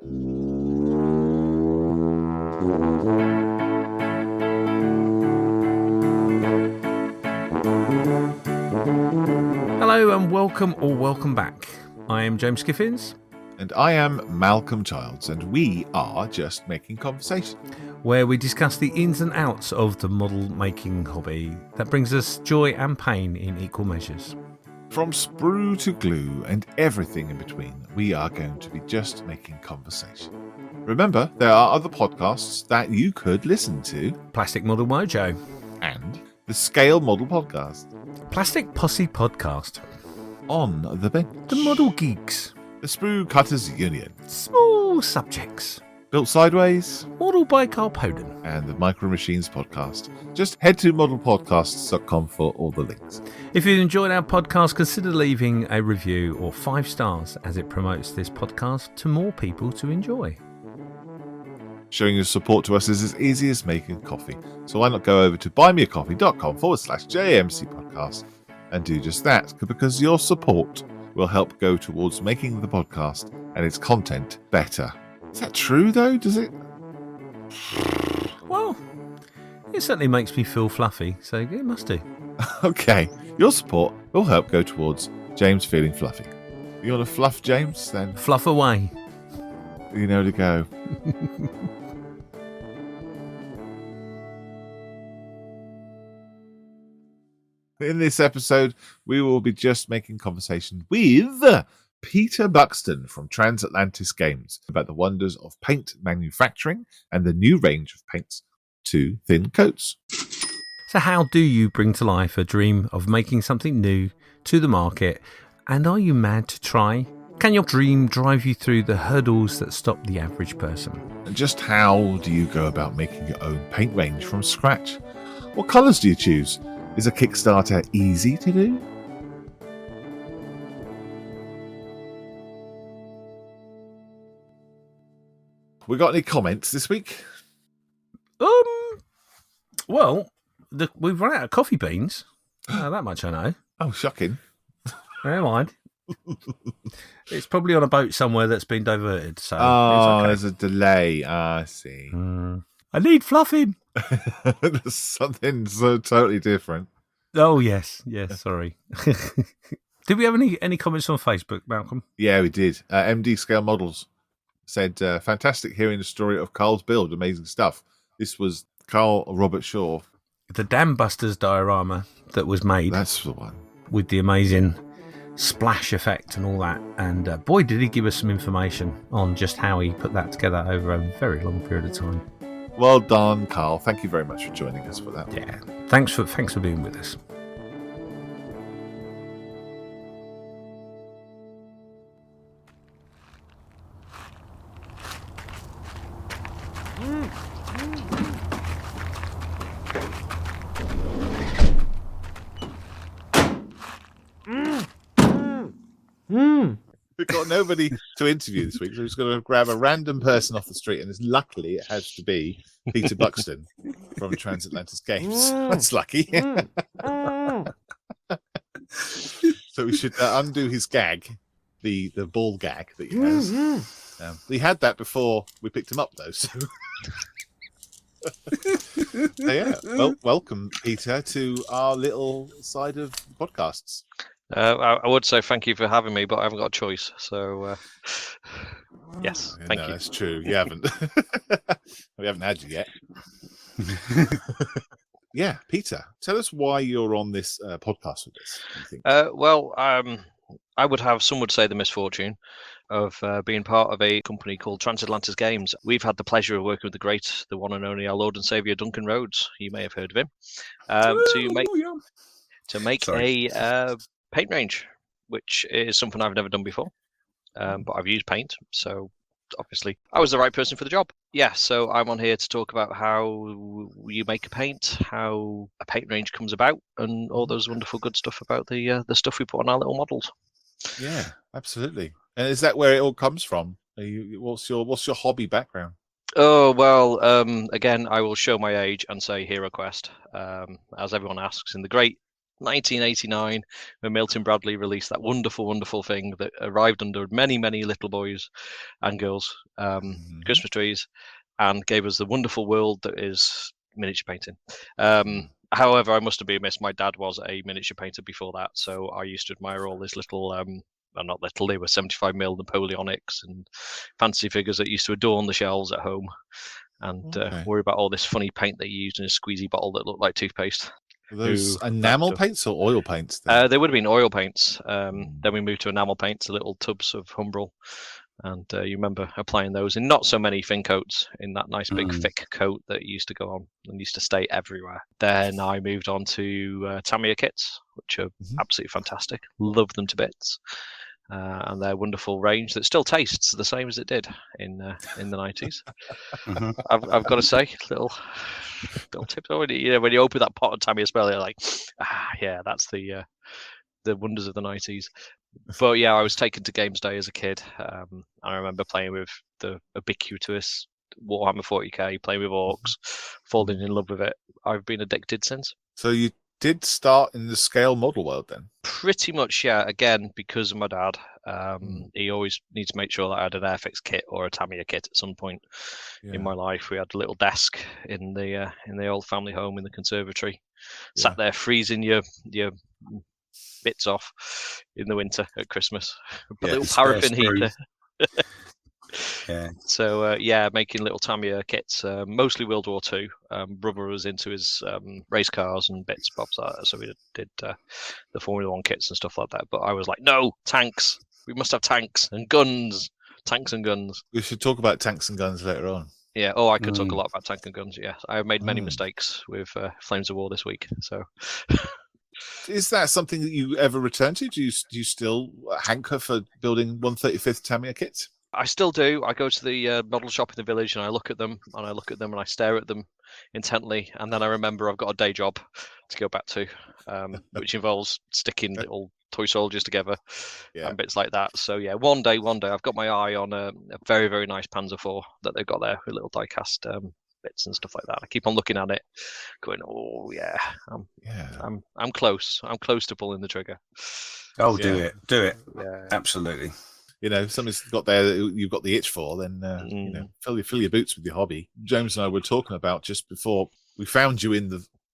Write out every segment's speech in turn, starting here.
Hello and welcome back. I am James Skiffins. And I am Malcolm Childs, and we are Just Making Conversation, where we discuss the ins and outs of the model making hobby that brings us joy and pain in equal measures. From sprue to glue and everything in between, we are going to be just making conversation. Remember, there are other podcasts that you could listen to. Plastic Model Mojo. And the Scale Model Podcast. Plastic Posse Podcast. On the Bench. The Model Geeks. The Sprue Cutters Union. Small Subjects. Built Sideways. Model by Carl Poden. And the Micro Machines Podcast. Just head to modelpodcasts.com for all the links. If you enjoyed our podcast, consider leaving a review or 5 stars as it promotes this podcast to more people to enjoy. Showing your support to us is as easy as making coffee. So why not go over to buymeacoffee.com/JMC podcast and do just that, because your support will help go towards making the podcast and its content better. Is that true, though? Does it? Well, it certainly makes me feel fluffy, so it must do. Okay, your support will help go towards James feeling fluffy. You want to fluff James, then? Fluff away. You know to go. In this episode, we will be just making conversation with Peter Buxton from Trans Atlantis Games about the wonders of paint manufacturing and the new range of paints to thin coats. So how do you bring to life a dream of making something new to the market? And are you mad to try? Can your dream drive you through the hurdles that stop the average person? And just how do you go about making your own paint range from scratch? What colours do you choose? Is a Kickstarter easy to do? We got any comments this week? Well, we've run out of coffee beans. That much I know. Oh, shocking. Never mind. It's probably on a boat somewhere that's been diverted. So okay. There's a delay. I see. I need fluffing. There's something so totally different. Oh, yes. Sorry. Did we have any comments on Facebook, Malcolm? Yeah, we did. MD Scale Models said, fantastic hearing the story of Carl's build. Amazing stuff. This was Carl Robert Shaw. The Dam Busters diorama that was made. That's the one. With the amazing splash effect and all that. And boy, did he give us some information on just how he put that together over a very long period of time. Well done, Carl. Thank you very much for joining us for that. Yeah. Thanks for being with us. We've got nobody to interview this week, so we're just going to grab a random person off the street, and luckily it has to be Peter Buxton from Trans Atlantis Games. That's lucky. So we should undo his gag, the ball gag that he has. We had that before we picked him up, though. So, yeah. Well, welcome, Peter, to our little side of podcasts. I would say thank you for having me, but I haven't got a choice. So, yes, thank you. That's true. You haven't. We haven't had you yet. Yeah, Peter, tell us why you're on this podcast with us. Well, I would have, some would say, the misfortune of being part of a company called Trans Atlantis Games. We've had the pleasure of working with the one and only, our Lord and Saviour, Duncan Rhodes. You may have heard of him. To make a paint range, which is something I've never done before, but I've used paint, so obviously I was the right person for the job. Yeah, so I'm on here to talk about how you make a paint, how a paint range comes about, and all those wonderful good stuff about the stuff we put on our little models. Yeah, absolutely. And is that where it all comes from? What's your hobby background? Oh, well, again, I will show my age and say hero quest, as everyone asks, in the great 1989, when Milton Bradley released that wonderful, wonderful thing that arrived under many, many little boys and girls' Christmas trees, and gave us the wonderful world that is miniature painting. However, I must have been missed. My dad was a miniature painter before that, so I used to admire all this little, well, not little, they were 75mm Napoleonics and fancy figures that used to adorn the shelves at home, and worry about all this funny paint they used in a squeezy bottle that looked like toothpaste. Were those enamel paints or oil paints? Then? They would have been oil paints. Then we moved to enamel paints, little tubs of Humbrol. And you remember applying those in not so many thin coats, in that nice big thick coat that used to go on and used to stay everywhere. Then I moved on to Tamiya kits, which are absolutely fantastic. Love them to bits. And their wonderful range that still tastes the same as it did in the 90s. I've got to say, little tips. When you open that pot of Tamiya spell, you're like, yeah, that's the wonders of the 90s. But yeah, I was taken to Games Day as a kid. I remember playing with the ubiquitous Warhammer 40k, playing with orcs, falling in love with it. I've been addicted since. So you did start in the scale model world then? Pretty much, yeah. Again, because of my dad. He always needs to make sure that I had an Airfix kit or a Tamiya kit at some point in my life. We had a little desk in the old family home in the conservatory. Sat there freezing your bits off in the winter at Christmas. A little paraffin heater. So making little Tamiya kits, mostly World War II. Brother was into his race cars and bits, bobs like that, so we did the Formula One kits and stuff like that. But I was like, no, tanks. We must have tanks and guns. Tanks and guns. We should talk about tanks and guns later on. Yeah. Oh, I could talk a lot about tank and guns. Yeah, I have made many mistakes with Flames of War this week. So. Is that something that you ever return to? Do you still hanker for building 135th Tamiya kits? I still do. I go to the model shop in the village and I look at them and I stare at them intently, and then I remember I've got a day job to go back to, which involves sticking little toy soldiers together and bits like that. So yeah, one day I've got my eye on a very, very nice Panzer IV that they've got there with little die-cast bits and stuff like that. I keep on looking at it, going, "Oh yeah, I'm close. I'm close to pulling the trigger." Oh, do it, yeah. Absolutely. Something's got there that you've got the itch for. Then fill your boots with your hobby. James and I were talking about just before we found you in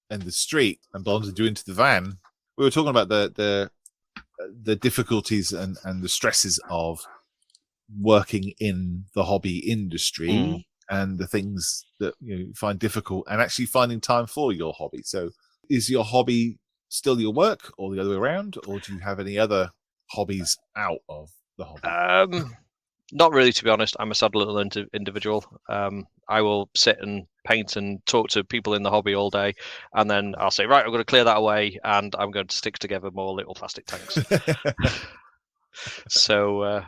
the street and bonded you into the van. We were talking about the difficulties and the stresses of working in the hobby industry. And the things that you find difficult and actually finding time for your hobby. So is your hobby still your work or the other way around? Or do you have any other hobbies out of the hobby? Not really, to be honest. I'm a sad little individual. I will sit and paint and talk to people in the hobby all day. And then I'll say, right, I'm going to clear that away. And I'm going to stick together more little plastic tanks. So,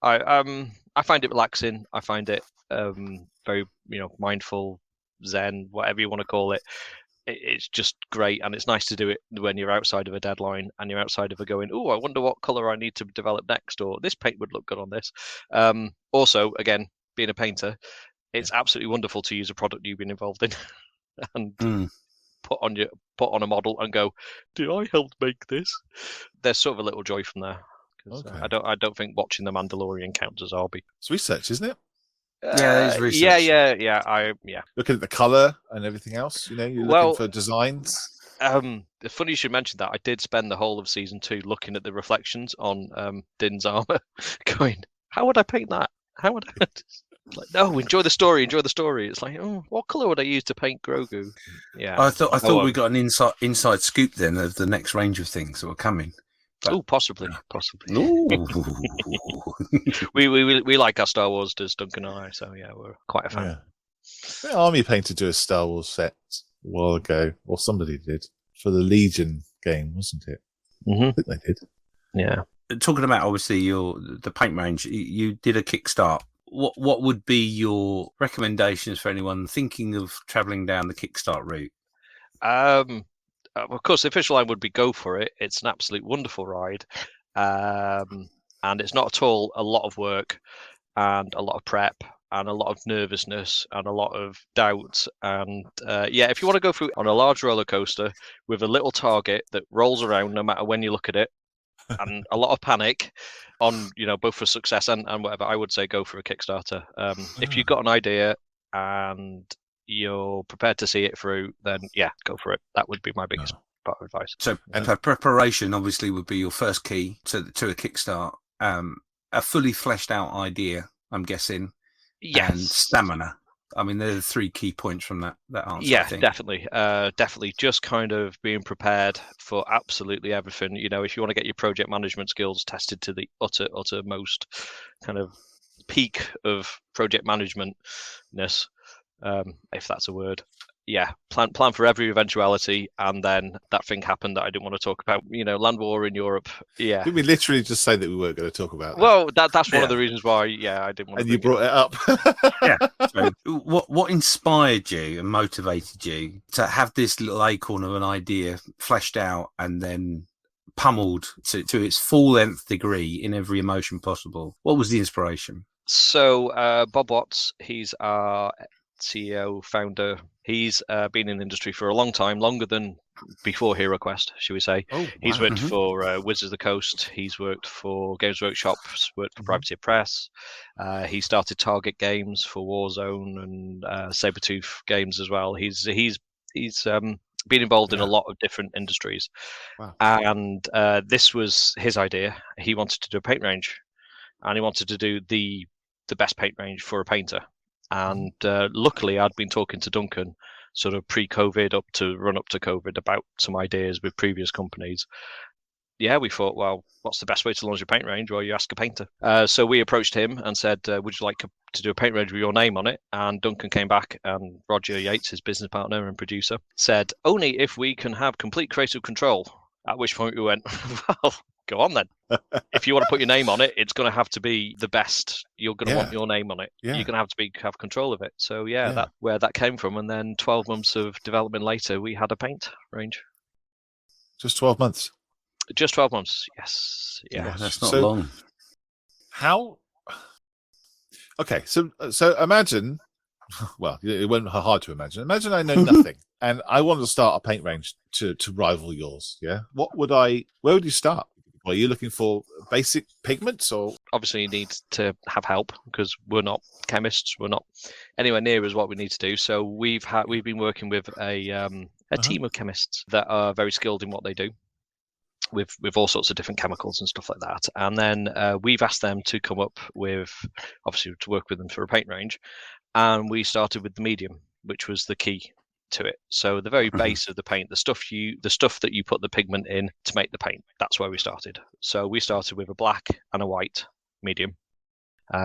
I find it relaxing. I find it very mindful, zen, whatever you want to call it. It's just great, and it's nice to do it when you're outside of a deadline and you're outside of a going, oh, I wonder what color I need to develop next, or this paint would look good on this. Also, again, being a painter, it's absolutely wonderful to use a product you've been involved in and put on a model and go, did I help make this? There's sort of a little joy from there. I don't think watching The Mandalorian counts as a hobby. It's research, isn't it? There's research. Yeah. Looking at the color and everything else, you're looking for designs. Funny you should mention that. I did spend the whole of season 2 looking at the reflections on Din's armor, going, how would I paint that? How would I? Like, no, enjoy the story. It's like, oh, what color would I use to paint Grogu? Yeah, I thought we got an inside scoop then of the next range of things that were coming. Oh, possibly. we like our Star Wars, does Duncan and I, so yeah, we're quite a fan. Yeah. The Army painted to a Star Wars set a while ago, or somebody did, for the Legion game, wasn't it? I think they did. Yeah. Talking about, obviously, the paint range, you did a Kickstart. What would be your recommendations for anyone thinking of travelling down the Kickstart route? Of course, the official line would be go for it. It's an absolute wonderful ride. And it's not at all a lot of work and a lot of prep and a lot of nervousness and a lot of doubt. And if you want to go through on a large roller coaster with a little target that rolls around no matter when you look at it, and a lot of panic on, both for success and whatever, I would say go for a Kickstarter. If you've got an idea and you're prepared to see it through, then go for it. That would be my biggest part of advice. So preparation obviously would be your first key to a Kickstart. A fully fleshed out idea, I'm guessing. Yes. And stamina. I mean, they're the 3 key points from that answer. Yeah, I think. definitely. Just kind of being prepared for absolutely everything. If you want to get your project management skills tested to the uttermost kind of peak of project managementness, if that's a word. Yeah, plan for every eventuality, and then that thing happened that I didn't want to talk about. Land war in Europe. Yeah. Did we literally just say that we weren't going to talk about that? Well, that's one of the reasons why. Yeah, I didn't want. And you brought it up. Yeah. So what inspired you and motivated you to have this little acorn of an idea fleshed out and then pummeled to its full nth degree in every emotion possible? What was the inspiration? So Bob Watts, he's our CEO, founder. He's been in the industry for a long time, longer than before HeroQuest, should we say. Oh, wow. He's worked for Wizards of the Coast. He's worked for Games Workshop, worked for Privateer Press. He started Target Games for Warzone and Sabretooth Games as well. He's been involved in a lot of different industries. Wow. And this was his idea. He wanted to do a paint range, and he wanted to do the best paint range for a painter. And luckily, I'd been talking to Duncan sort of pre-COVID run up to COVID about some ideas with previous companies. Yeah, we thought, well, what's the best way to launch a paint range? Well, you ask a painter. So we approached him and said, would you like to do a paint range with your name on it? And Duncan came back, and Roger Yates, his business partner and producer, said, only if we can have complete creative control. At which point we went, well, go on then. If you want to put your name on it, it's going to have to be the best. You're going to want your name on it. Yeah. You're going to have control of it. So that's where that came from. And then 12 months of development later, we had a paint range. Just 12 months. Just 12 months. Yes. Yeah. That's not long. How? Okay, so imagine. Well, it wasn't hard to imagine. Imagine I know nothing, and I want to start a paint range to rival yours. Yeah, where would you start? Are you looking for basic pigments, or obviously you need to have help because we're not chemists. We're not anywhere near as what we need to do. So we've been working with a team of chemists that are very skilled in what they do, with all sorts of different chemicals and stuff like that. And then we've asked them to come up with, obviously, to work with them for a paint range. And we started with the medium, which was the key to it. So the very base of the paint, the stuff that you put the pigment in to make the paint, that's where we started. So we started with a black and a white medium,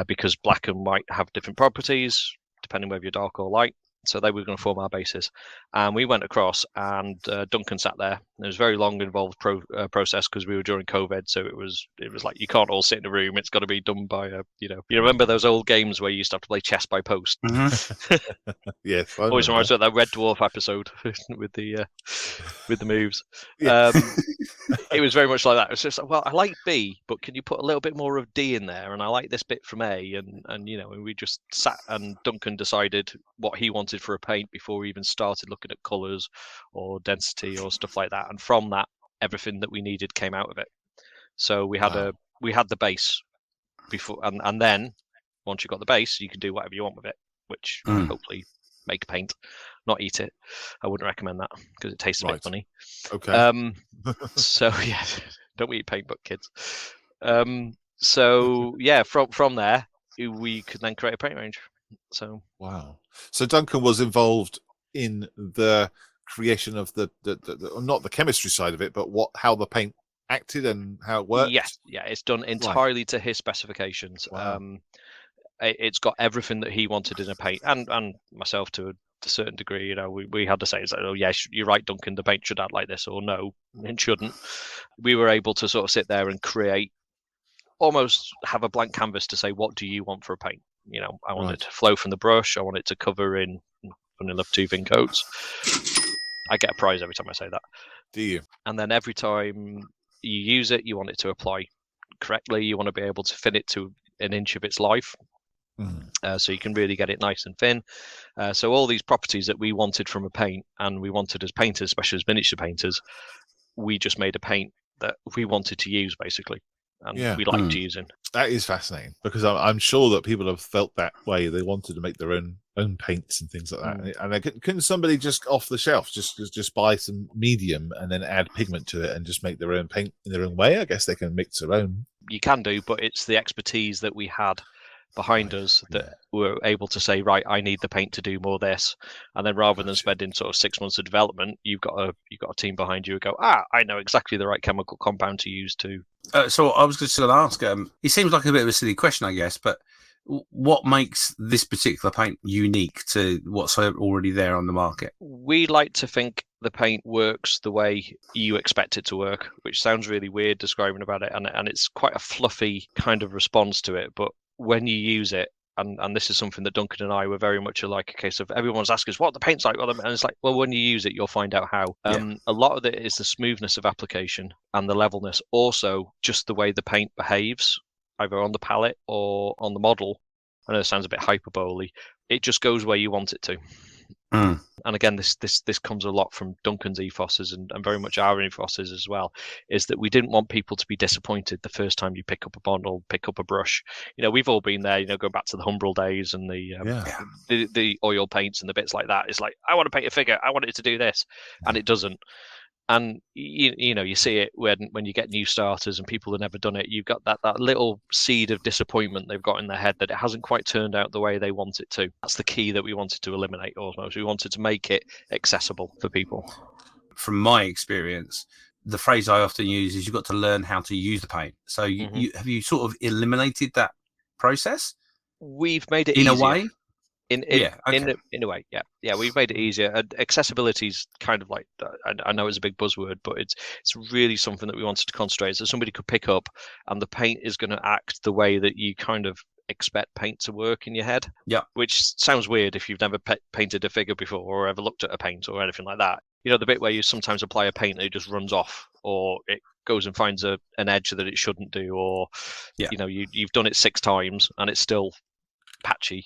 because black and white have different properties depending whether you're dark or light. So they were going to form our basis. And we went across, and Duncan sat there. It was a very long, involved process because we were during COVID. So it was like you can't all sit in a room. It's got to be done by you remember those old games where you used to have to play chess by post? Yes. Always reminds me of that Red Dwarf episode with the moves. Yeah. It was very much like that. It was just like, well, I like B, but can you put a little bit more of D in there? And I like this bit from A, and we just sat, and Duncan decided what he wanted for a paint before we even started looking at colours or density or stuff like that. And from that, everything that we needed came out of it. So we had the base before, and then once you got the base, you can do whatever you want with it, which hopefully make paint, not eat it. I wouldn't recommend that because it tastes a bit funny. Okay. So yeah, don't eat paint, but kids. So yeah, from there we could then create a paint range. So wow. So Duncan was involved in the creation of the not the chemistry side of it, but how the paint acted and how it worked. Yes, yeah, it's done entirely to his specifications. Wow. It's got everything that he wanted in a paint, and myself to a certain degree. We had to say, oh yes, you're right, Duncan, the paint should act like this, or no, it shouldn't. We were able to sort of sit there and create, almost have a blank canvas to say, what do you want for a paint? I want it to flow from the brush. I want it to cover in vanilla toothing coats. I get a prize every time I say that. Do you? And then every time you use it, you want it to apply correctly. You want to be able to fit it to an inch of its life. So you can really get it nice and thin. So all these properties that we wanted from a paint, and we wanted as painters, especially as miniature painters, we just made a paint that we wanted to use, basically, and we liked using. That is fascinating, because I'm sure that people have felt that way. They wanted to make their own paints and things like that. And couldn't somebody just off the shelf just buy some medium and then add pigment to it and just make their own paint in their own way? I guess they can mix their own. You can do, but it's the expertise that we had behind us that were able to say, right, I need the paint to do more this, and then rather than spending sort of 6 months of development, you've got a team behind you who go, I know exactly the right chemical compound to use to. So I was just going to ask, it seems like a bit of a silly question, I guess, but what makes this particular paint unique to what's already there on the market? We like to think the paint works the way you expect it to work, which sounds really weird describing about it, and it's quite a fluffy kind of response to it, but when you use it, and this is something that Duncan and I were very much like a case of everyone's asking us what the paint's like, and it's like, well, when you use it, you'll find out how. A lot of it is the smoothness of application and the levelness, also just the way the paint behaves, either on the palette or on the model. I know it sounds a bit hyperbole. It just goes where you want it to. And again, this comes a lot from Duncan's ethoses and very much our ethoses as well, is that we didn't want people to be disappointed the first time you pick up a bottle, pick up a brush. We've all been there, going back to the Humbrol days and the oil paints and the bits like that. It's like, I want to paint a figure, I want it to do this, and it doesn't. And you see it when you get new starters and people have never done it. You've got that little seed of disappointment they've got in their head that it hasn't quite turned out the way they want it to. That's the key that we wanted to eliminate. Almost, we wanted to make it accessible for people. From my experience, the phrase I often use is you've got to learn how to use the paint. So have you sort of eliminated that process? We've made it in easier. A way. In a way, yeah, we've made it easier. And accessibility is kind of like, I know it's a big buzzword, but it's really something that we wanted to concentrate. So somebody could pick up, and the paint is going to act the way that you kind of expect paint to work in your head. Yeah, which sounds weird if you've never painted a figure before or ever looked at a paint or anything like that. The bit where you sometimes apply a paint and it just runs off, or it goes and finds an edge that it shouldn't do, or you've done it 6 times and it's still patchy.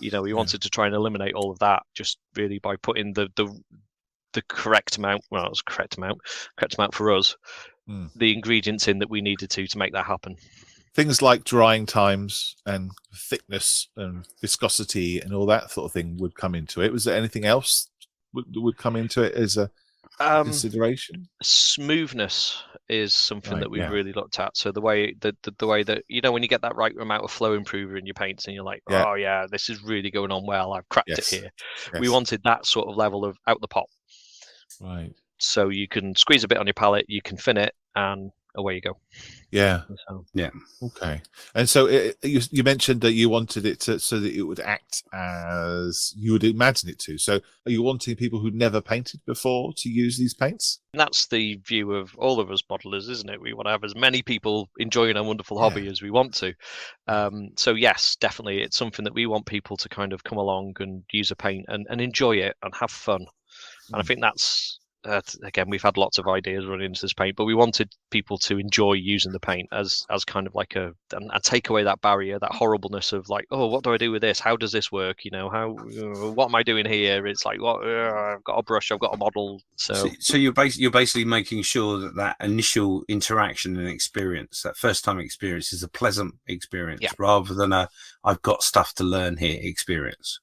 We wanted to try and eliminate all of that just really by putting the correct amount. Well, it was correct amount for us. The ingredients in that we needed to make that happen. Things like drying times and thickness and viscosity and all that sort of thing would come into it. Was there anything else that would come into it as a consideration? Smoothness is something that we've really looked at. So the way that when you get that right amount of flow improver in your paints and you're like, oh yeah, this is really going on well, I've cracked it here. We wanted that sort of level of out the pot. Right. So you can squeeze a bit on your palette, you can thin it, and away you go. Yeah. So, yeah. Okay. And so you mentioned that you wanted it so that it would act as you would imagine it to. So are you wanting people who'd never painted before to use these paints? And that's the view of all of us modelers, isn't it? We want to have as many people enjoying a wonderful hobby as we want to. So yes, definitely, it's something that we want people to kind of come along and use a paint and enjoy it and have fun. And I think that's again, we've had lots of ideas running into this paint, but we wanted people to enjoy using the paint as kind of like a take away that barrier, that horribleness of like, oh, what do I do with this? How does this work? What am I doing here? It's like, what? I've got a brush, I've got a model. So you're basically making sure that initial interaction and experience, that first time experience, is a pleasant experience rather than a I've got stuff to learn here experience.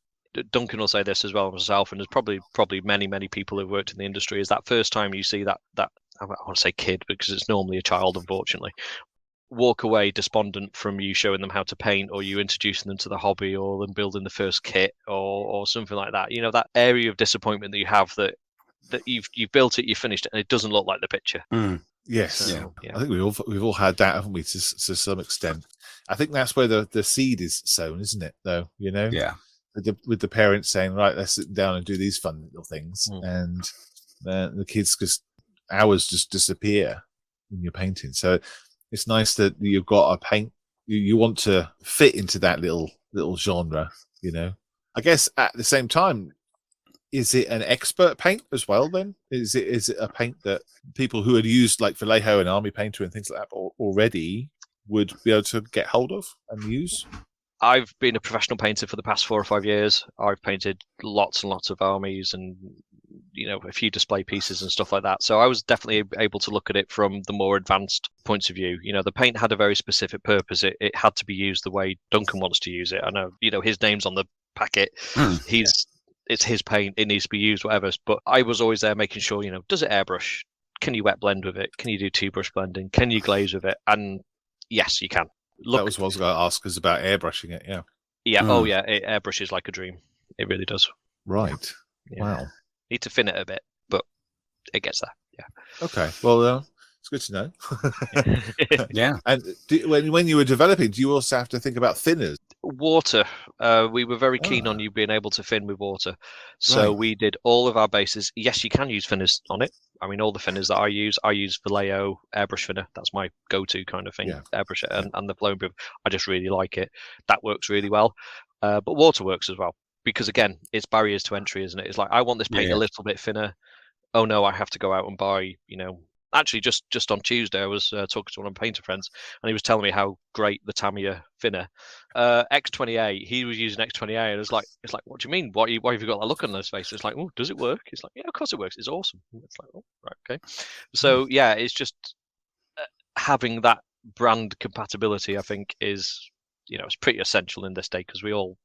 Duncan will say this as well himself, and there's probably many people who've worked in the industry, is that first time you see that I want to say kid because it's normally a child, unfortunately, walk away despondent from you showing them how to paint, or you introducing them to the hobby, or them building the first kit, or something like that. That area of disappointment that you have that you've built it, you finished it, and it doesn't look like the picture. Yes, so, I think we've all had that, haven't we? To some extent, I think that's where the seed is sown, isn't it? Though, yeah. With the parents saying, right, let's sit down and do these fun little things, and the kids hours just disappear in your painting. So it's nice that you've got a paint you want to fit into that little genre. I guess at the same time, is it an expert paint as well? Then is it a paint that people who had used like Vallejo and Army Painter and things like that already would be able to get hold of and use? I've been a professional painter for the past 4 or 5 years. I've painted lots and lots of armies and a few display pieces and stuff like that. So I was definitely able to look at it from the more advanced points of view. The paint had a very specific purpose. It had to be used the way Duncan wants to use it. I know, his name's on the packet. It's his paint. It needs to be used, whatever. But I was always there making sure, does it airbrush? Can you wet blend with it? Can you do 2-brush blending? Can you glaze with it? And yes, you can. That was what I was going to ask, is about airbrushing it. Yeah. Yeah. Oh, yeah. It airbrushes like a dream. It really does. Right. Yeah. Wow. Need to fin it a bit, but it gets there. Yeah. Okay. Well, it's good to know. Yeah. And when you were developing, do you also have to think about thinners? Water. We were very keen on you being able to fin with water. So Right. we did all of our bases. Yes, you can use thinners on it. I mean, all the thinners that I use Vallejo airbrush thinner. That's my go-to kind of thing. Yeah. Airbrush it and the flowing bib. I just really like it. That works really well. But water works as well. Because again, it's barriers to entry, isn't it? It's like, I want this paint a little bit thinner. Oh no, I have to go out and buy, Actually, just on Tuesday, I was talking to one of my painter friends, and he was telling me how great the Tamiya thinner, X28. He was using X28, and it's like, what do you mean? Why have you got that look on his face? It's like, oh, does it work? It's like, yeah, of course it works. It's awesome. It's like, oh, right, okay. So yeah, it's just having that brand compatibility. I think is, it's pretty essential in this day, because we all,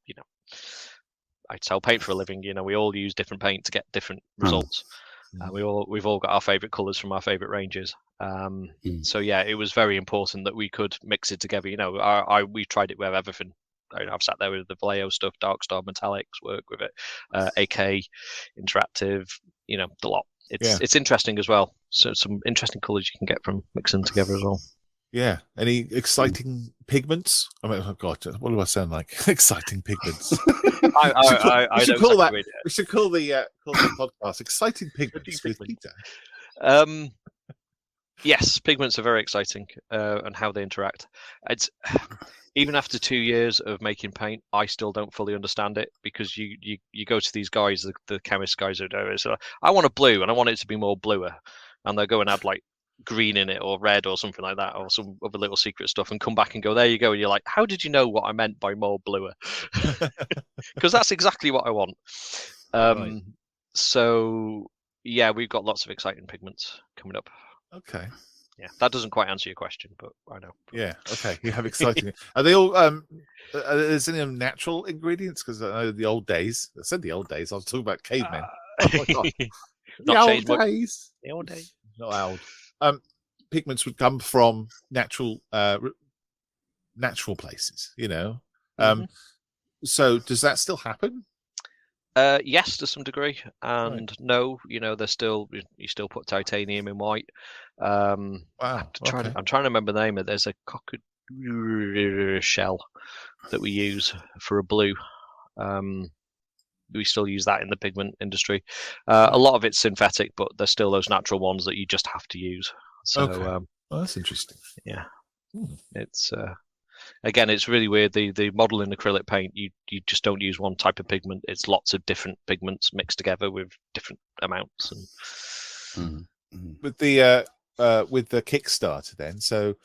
I sell paint for a living. We all use different paint to get different results. We've all got our favorite colors from our favorite ranges. So yeah, it was very important that we could mix it together. We tried it with everything. I've sat there with the Vallejo stuff, Darkstar Metallics, work with it, AK Interactive, the lot. It's interesting as well. So some interesting colors you can get from mixing together as well. Yeah. Any exciting pigments? I mean, oh God, what do I sound like? Exciting pigments. We should call the podcast "Exciting Pigments" with Peter. Yes, pigments are very exciting, and how they interact. It's even after 2 years of making paint, I still don't fully understand it, because you go to these guys, the chemist guys who do it. So I want a blue, and I want it to be more bluer, and they'll go and add like green in it or red or something like that, or some other little secret stuff, and come back and go, there you go, and you're like, how did you know what I meant by more bluer? Because that's exactly what I want. Right. So yeah, we've got lots of exciting pigments coming up. Okay. Yeah, that doesn't quite answer your question, but I know. Yeah. Okay. You have exciting. Are they all? Are there any natural ingredients? Because I know the old days. I said the old days. I was talking about cavemen. Oh my God. The old days. Not old. Pigments would come from natural places, So does that still happen? Yes, to some degree, and Right. no, there's still, you still put titanium in white. Wow. I'm trying to remember the name of it. There's a cockatoo shell that we use for a blue. We still use that in the pigment industry. A lot of it's synthetic, but there's still those natural ones that you just have to use. So Okay. That's interesting. yeah, it's again, it's really weird. The model in acrylic paint, you just don't use one type of pigment. It's lots of different pigments mixed together with different amounts. And With the Kickstarter, then. So, do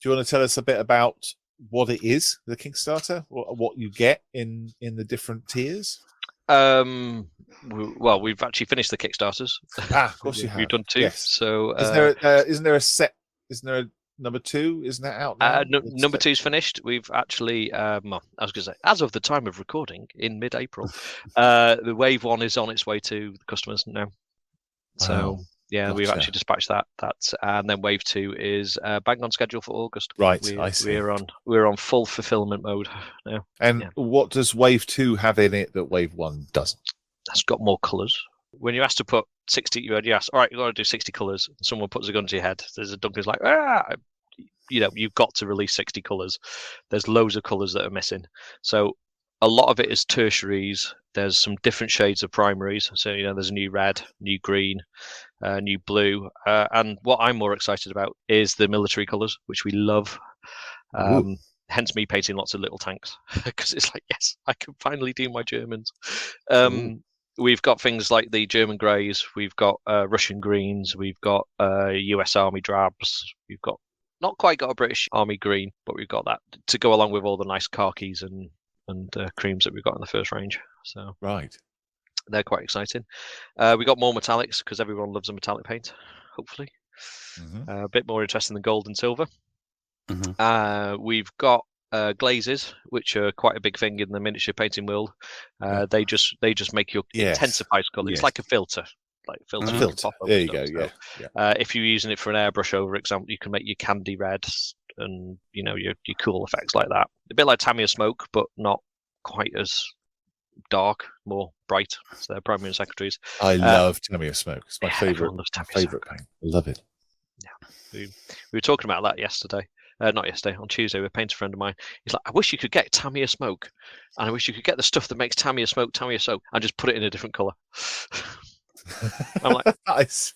you want to tell us a bit about what it is, the Kickstarter, what you get in the different tiers? Well, we've actually finished the Kickstarters. Of course you have. We've done 2. Yes. So isn't there a number 2? Isn't that out now? Number 2's finished. We've actually, I was going to say, as of the time of recording in mid-April, the Wave 1 is on its way to the customers now. So yeah, we've actually dispatched that. And then Wave 2 is bang on schedule for August. Right, I see. We're on full fulfillment mode now. And what does Wave 2 have in it that Wave 1 doesn't? That's got more colours. When you ask to put 60, you ask, all right, you've got to do 60 colours. And someone puts a gun to your head. There's a Duncan's like, you've got to release 60 colours. There's loads of colours that are missing. So a lot of it is tertiaries. There's some different shades of primaries. So, there's a new red, new green, new blue. And what I'm more excited about is the military colours, which we love. Hence me painting lots of little tanks, because it's like, yes, I can finally do my Germans. We've got things like the German greys. We've got Russian greens. We've got US Army drabs. We've got not quite got a British Army green, but we've got that to go along with all the nice khakis and and creams that we got in the first range. So Right. they're quite exciting. We got more metallics because everyone loves a metallic paint, hopefully. A bit more interesting than gold and silver. We've got glazes, which are quite a big thing in the miniature painting world. They just make your intensifies colour. It's like a filter. Like filter. There you go. So, if you're using it for an airbrush, over example, you can make your candy reds and your cool effects like that. A bit like Tamiya smoke, but not quite as dark, more bright. So they're primary and secondaries. I love Tamiya smoke. It's my favourite paint. I love it. Yeah, we were talking about that yesterday. Not yesterday, on Tuesday, with a painter friend of mine. He's like, I wish you could get Tamiya smoke, and I wish you could get the stuff that makes Tamiya smoke, and just put it in a different colour. I'm like, that's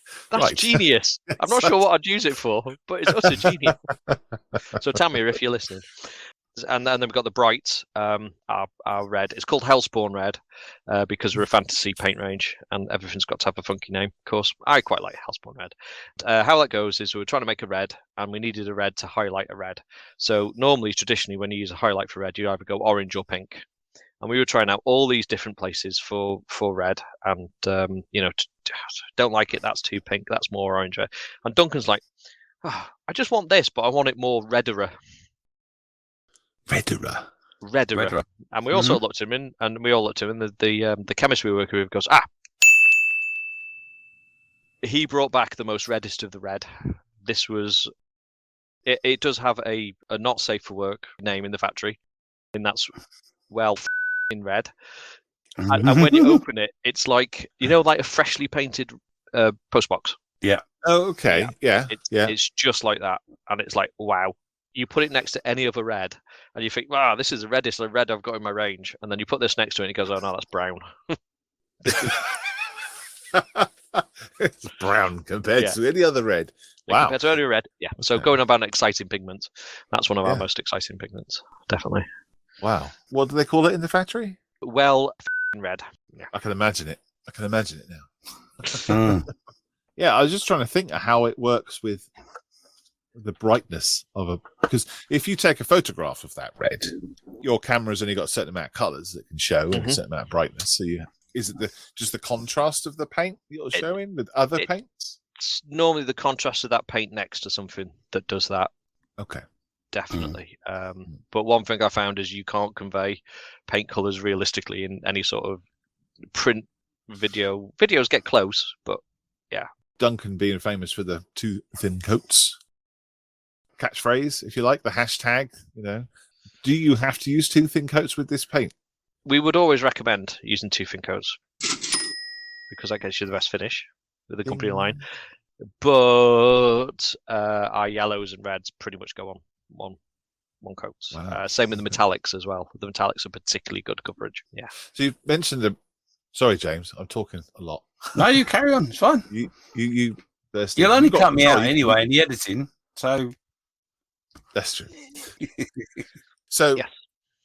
genius. I'm not sure what I'd use it for, but it's also genius. So Tamiya, if you're listening. And then we've got the brights, our red. It's called Hellspawn Red because we're a fantasy paint range and everything's got to have a funky name, of course. I quite like Hellspawn Red. How that goes is we were trying to make a red and we needed a red to highlight a red. So normally, traditionally, when you use a highlight for red, you either go orange or pink. And we were trying out all these different places for red and, don't like it, that's too pink, that's more orange. And Duncan's like, I just want this, but I want it more redderer. Redderer. And we also looked at him and we all looked at him, and the chemist we were working with goes, he brought back the most reddest of the red. This was, it does have a not safe for work name in the factory, and that's, in red. And when you open it, it's like, like a freshly painted postbox. Yeah. Oh, okay. Yeah. It's just like that. And it's like, wow. You put it next to any other red, and you think, wow, this is the reddest red I've got in my range. And then you put this next to it, and it goes, oh, no, that's brown. It's brown compared to any other red. Wow. Compared to any red, yeah. Okay. So going about an exciting pigment, that's one of our most exciting pigments, definitely. Wow. What do they call it in the factory? Red. Yeah. I can imagine it. Now. Yeah, I was just trying to think of how it works with the brightness of because if you take a photograph of that red, your camera's only got a certain amount of colours that can show and a certain amount of brightness. So is it just the contrast of the paint you're showing with other paints? It's normally the contrast of that paint next to something that does that. Okay. Definitely. But one thing I found is you can't convey paint colours realistically in any sort of print video. Videos get close, but yeah. Duncan being famous for the two thin coats catchphrase, if you like, the hashtag, do you have to use two thin coats with this paint? We would always recommend using two thin coats because that gets you the best finish with the company line. But our yellows and reds pretty much go on one coat. Wow. Same with the metallics as well. The metallics are particularly good coverage. Yeah. So you mentioned sorry, James, I'm talking a lot. No, you carry on. It's fine. You'll only cut me out anyway in the editing, so that's true. So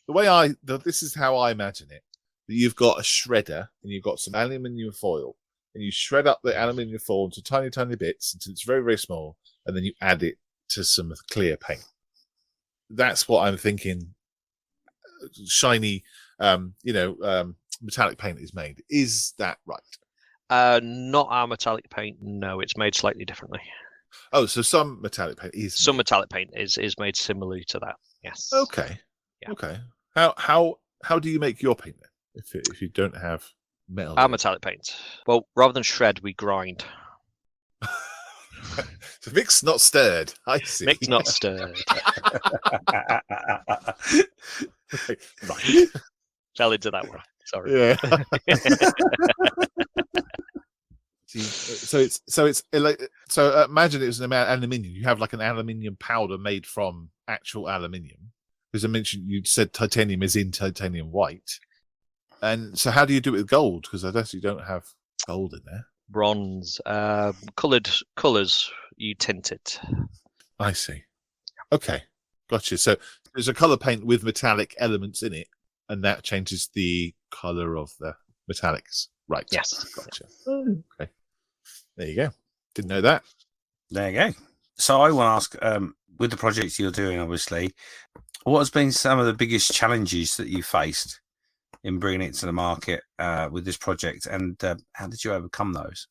the way this is how I imagine it. That you've got a shredder and you've got some aluminium foil, and you shred up the aluminium foil into tiny, tiny bits until it's very, very small, and then you add it to some clear paint. That's what I'm thinking. Shiny, metallic paint is made. Is that right? Not our metallic paint. No, it's made slightly differently. Oh, so some metallic paint is. Some metallic paint is made similarly to that. Yes. Okay. Yeah. Okay. How do you make your paint then? If you don't have metal. Our metallic paint. Well, rather than shred, we grind. So mixed, not stirred. I see. Mixed, not stirred. Right. Fell into that one. Sorry. Yeah. So imagine it was an aluminium. You have like an aluminium powder made from actual aluminium. Because I mentioned you said titanium is in titanium white. And so how do you do it with gold? Because I guess you don't have gold in there. Bronze, coloured colours, you tint it. I see. Okay, gotcha. So there's a colour paint with metallic elements in it, and that changes the colour of the metallics. Right. Yes. Gotcha. Okay. There you go. Didn't know that. There you go. So I want to ask, with the projects you're doing, obviously, What has been some of the biggest challenges that you faced in bringing it to the market with this project, and how did you overcome those?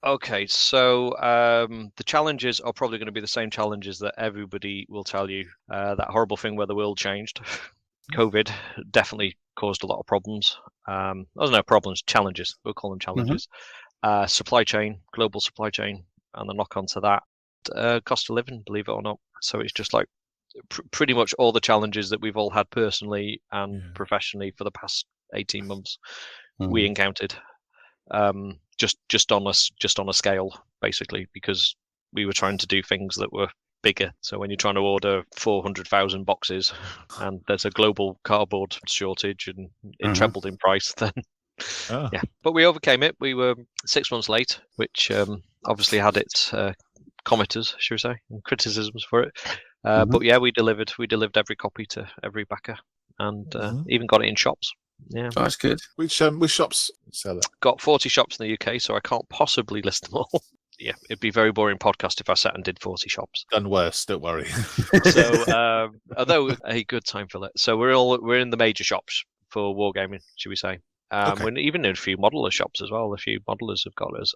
Okay, so the challenges are probably going to be the same challenges that everybody will tell you. That horrible thing where the world changed. COVID definitely caused a lot of problems. There's no problems, challenges. We'll call them challenges. Supply chain, global supply chain, and the knock on to that. Cost of living, believe it or not. So it's just like pretty much all the challenges that we've all had personally and professionally for the past 18 months we encountered. Just on a scale, basically, because we were trying to do things that were bigger. So when you're trying to order 400,000 boxes and there's a global cardboard shortage and it trebled in price, then yeah. But we overcame it. We were 6 months late, which obviously had its commenters, should we say, and criticisms for it. But yeah, we delivered every copy to every backer, and even got it in shops. Yeah, oh, that's good. Which shops sell it? Got 40 shops in the UK, so I can't possibly list them all. Yeah, it'd be a very boring podcast if I sat and did 40 shops. Done worse, don't worry. So, although a good time for it. So we're in the major shops for wargaming, should we say? We're even in a few modeler shops as well. A few modelers have got us,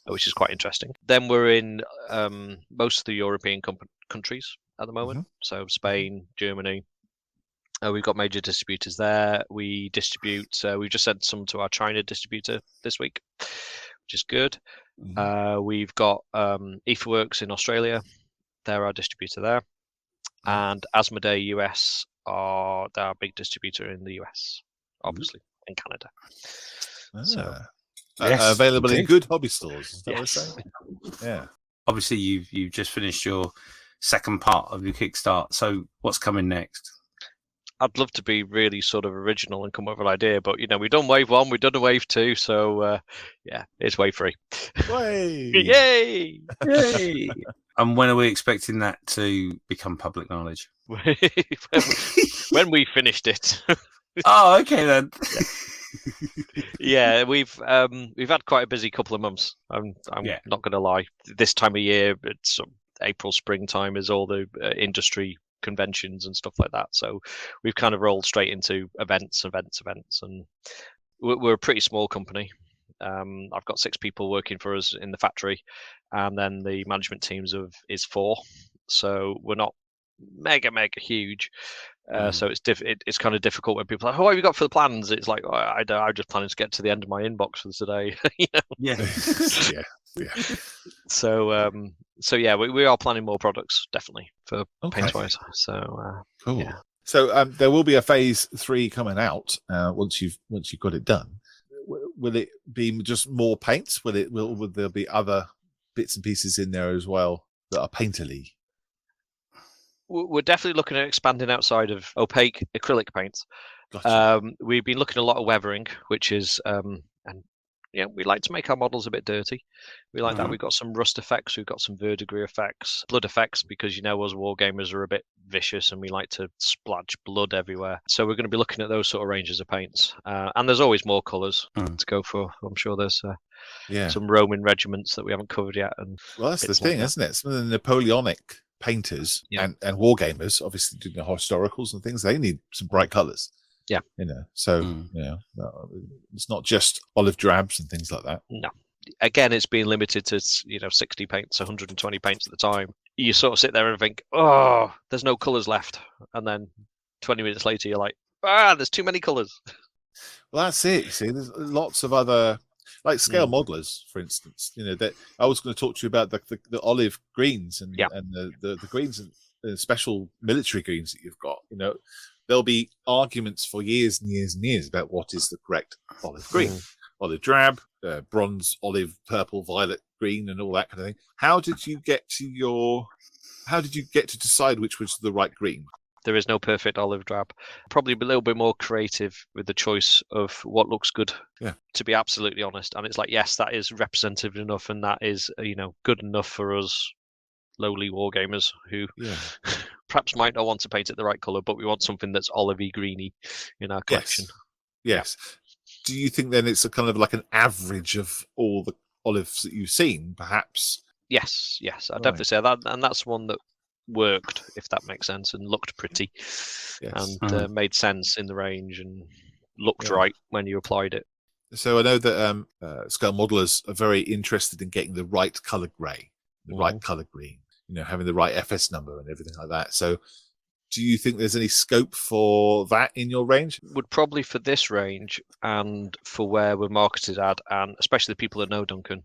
which is quite interesting. Then we're in most of the European countries at the moment. So Spain, Germany. We've got major distributors there. We distribute. We've just sent some to our China distributor this week, which is good. We've got Etherworks in Australia. They're our distributor there. And Asmodee US are our big distributor in the US, obviously, in Canada. So available in good hobby stores. Is that what I'm saying? Yeah. Obviously, you've just finished your second part of your Kickstart. So what's coming next? I'd love to be really sort of original and come up with an idea, but we've done wave 1, we've done a wave 2, so yeah, it's wave 3. Yay! Yay! And when are we expecting that to become public knowledge? When we finished it. Oh, okay then. Yeah, we've had quite a busy couple of months. I'm not going to lie. This time of year, it's April, springtime is all the industry conventions and stuff like that. So we've kind of rolled straight into events, and we're a pretty small company. I've got 6 people working for us in the factory, and then the management teams is 4. So we're not mega huge. So it's kind of difficult when people are like, "Oh, what have you got for the plans?" It's like, I'm just planning to get to the end of my inbox for today. Yeah. So yeah, we are planning more products definitely for Paintwise. So cool. Yeah. So there will be a phase 3 coming out once you've got it done. Will it be just more paints? Will there be other bits and pieces in there as well that are painterly? We're definitely looking at expanding outside of opaque acrylic paints. Gotcha. We've been looking a lot of weathering, which is we like to make our models a bit dirty. We like that. We've got some rust effects, we've got some verdigris effects, blood effects, because us wargamers are a bit vicious and we like to splodge blood everywhere. So we're going to be looking at those sort of ranges of paints. And there's always more colours to go for. I'm sure there's some Roman regiments that we haven't covered yet. And well, that's the thing, isn't it? Some of the Napoleonic painters and wargamers, obviously doing the historicals and things, they need some bright colours. Yeah. So it's not just olive drabs and things like that. No. Again, it's being limited to 60 paints, 120 paints at the time. You sort of sit there and think, oh, there's no colours left, and then 20 minutes later you're like, there's too many colours. Well, that's it. You see, there's lots of other, like scale modelers, for instance. That I was going to talk to you about the olive greens and the greens and the special military greens that you've got. There'll be arguments for years and years and years about what is the correct olive green, olive drab, bronze, olive, purple, violet, green, and all that kind of thing. How did you get to decide which was the right green? There is no perfect olive drab. Probably a little bit more creative with the choice of what looks good. Yeah. To be absolutely honest, and it's like, yes, that is representative enough, and that is good enough for us lowly wargamers who perhaps might not want to paint it the right colour, but we want something that's olivey greeny in our collection. Yes. Do you think then it's a kind of like an average of all the olives that you've seen, perhaps? Yes. I'd definitely say that, and that's one that worked, if that makes sense, and looked pretty, Yes. and made sense in the range and looked right when you applied it. So I know that scale modelers are very interested in getting the right color grey, the right color green, having the right FS number and everything like that. So do you think there's any scope for that in your range? Would probably for this range and for where we're marketed at, and especially the people that know Duncan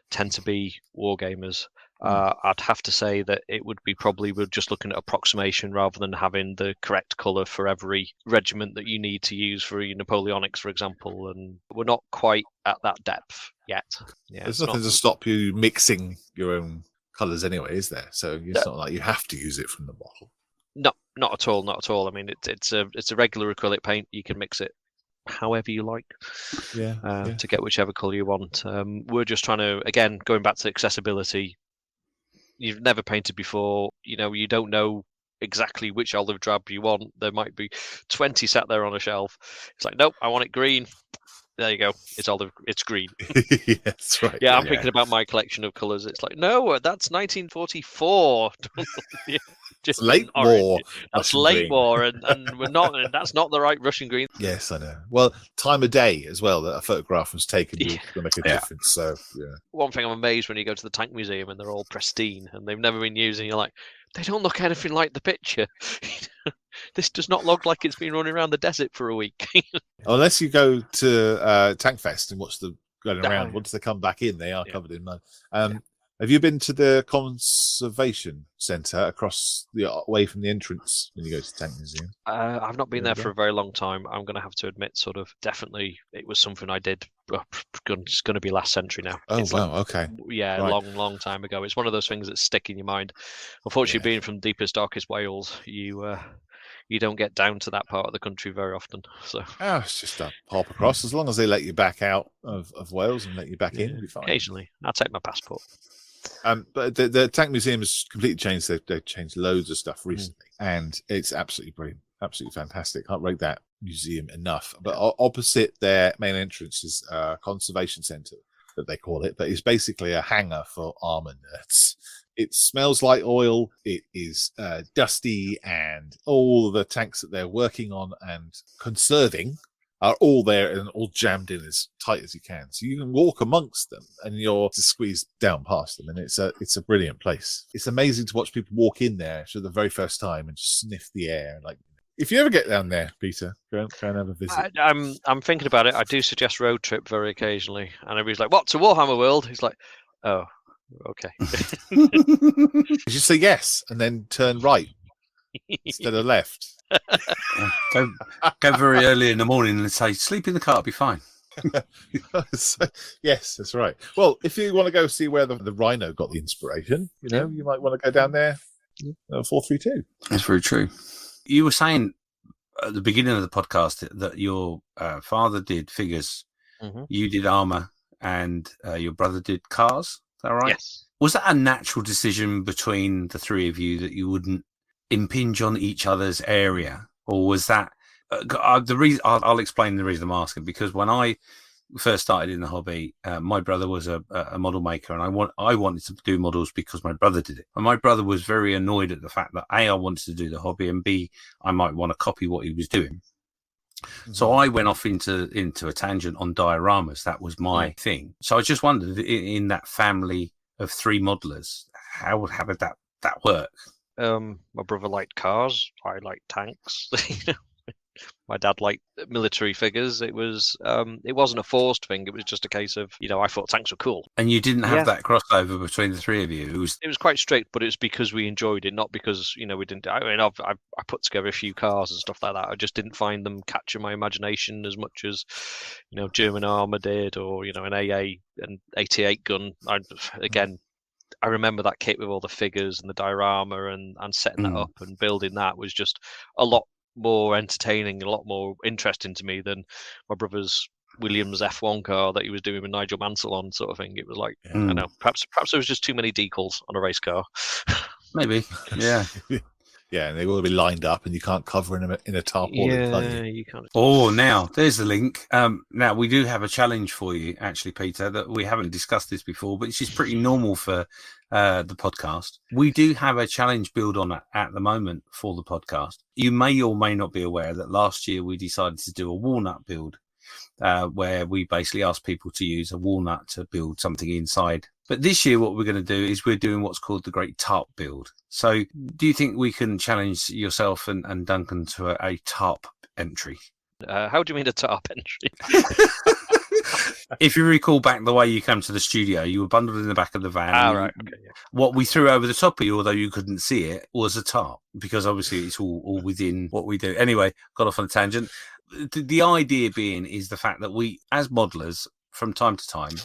tend to be wargamers. I'd have to say that it would be probably we're just looking at approximation rather than having the correct colour for every regiment that you need to use for your Napoleonics, for example. And we're not quite at that depth yet. Yeah, there's nothing to stop you mixing your own colours anyway, is there? So it's not like you have to use it from the bottle. No, not at all. Not at all. I mean, it's a regular acrylic paint. You can mix it however you like to get whichever colour you want. We're just trying to, again, going back to accessibility. You've never painted before, you don't know exactly which olive drab you want. There might be 20 sat there on a shelf. It's like, nope, I want it green. There you go. It's green. Yeah, that's right. Yeah, I'm thinking about my collection of colours. It's like, no, that's 1944. Just late war. That's late war, and we're not. And that's not the right Russian green. Yes, I know. Well, time of day as well that a photograph was taken will make a difference. So, one thing I'm amazed when you go to the tank museum and they're all pristine and they've never been used, and you're like, they don't look anything like the picture. This does not look like it's been running around the desert for a week. Unless you go to Tank Fest and watch them going around. Once they come back in, they are covered in mud. Have you been to the conservation centre across away from the entrance when you go to the Tank Museum? I've not been there for a very long time. I'm going to have to admit, definitely, it was something I did. It's going to be last century now. Oh, wow, okay. Yeah, right. long time ago. It's one of those things that stick in your mind. Unfortunately, being from deepest, darkest Wales, you don't get down to that part of the country very often. So it's just a hop across. As long as they let you back out of Wales and let you back in, you'll be fine. Occasionally, I'll take my passport. But the Tank Museum has completely changed. They've changed loads of stuff recently, and it's absolutely brilliant, absolutely fantastic. Can't rate that museum enough. But opposite their main entrance is a conservation centre, that they call it, but it's basically a hangar for armour nerds. It smells like oil. It is dusty, and all the tanks that they're working on and conserving are all there and all jammed in as tight as you can. So you can walk amongst them and you're just squeezed down past them. And it's a brilliant place. It's amazing to watch people walk in there for the very first time and just sniff the air. Like, if you ever get down there, Peter, go and have a visit. I'm thinking about it. I do suggest road trip very occasionally. And everybody's like, what, to Warhammer World? He's like, oh, okay. Just say yes and then turn right instead of left. Go very early in the morning and say, sleep in the car, it'll be fine. Yes, that's right. Well, if you want to go see where the Rhino got the inspiration, you might want to go down there. 432. That's very true. You were saying at the beginning of the podcast that your father did figures, you did armor, and your brother did cars. Is that right? Yes. Was that a natural decision between the three of you that you wouldn't impinge on each other's area, or was that the reason? I'll explain the reason I'm asking, because when I first started in the hobby, my brother was a model maker, and I wanted to do models because my brother did it, and my brother was very annoyed at the fact that A, I wanted to do the hobby, and B, I might want to copy what he was doing. So I went off into a tangent on dioramas. That was my thing. So I just wondered, in that family of three modelers, how did that work? My brother liked cars. I liked tanks. My dad liked military figures. It wasn't a forced thing. It was just a case of, I thought tanks were cool. And you didn't have that crossover between the three of you. It was quite strict, but it was because we enjoyed it, not because we didn't. I mean, I put together a few cars and stuff like that. I just didn't find them capture my imagination as much as German armor did, or an AA and 88 gun. I remember that kit with all the figures and the diorama and setting that up and building that was just a lot more entertaining, a lot more interesting to me than my brother's Williams F1 car that he was doing with Nigel Mansell on, sort of thing. It was like, I don't know, perhaps there was just too many decals on a race car. Maybe, yeah. Yeah, and they will be lined up, and you can't cover in a tarpaulin, can you? you can't. Oh, now there's the link. Now we do have a challenge for you, actually, Peter, that we haven't discussed this before, but it's just pretty normal for the podcast. We do have a challenge build on at the moment for the podcast. You may or may not be aware that last year we decided to do a walnut build, where we basically asked people to use a walnut to build something inside. But this year, what we're going to do is we're doing what's called the Great Tarp Build. So do you think we can challenge yourself and Duncan to a tarp entry? How do you mean a tarp entry? If you recall back the way you came to the studio, you were bundled in the back of the van. Right. Okay, yeah. What we threw over the top of you, although you couldn't see it, was a tarp, because obviously it's all within what we do. Anyway, got off on a tangent. The idea being is the fact that we, as modelers, from time to time,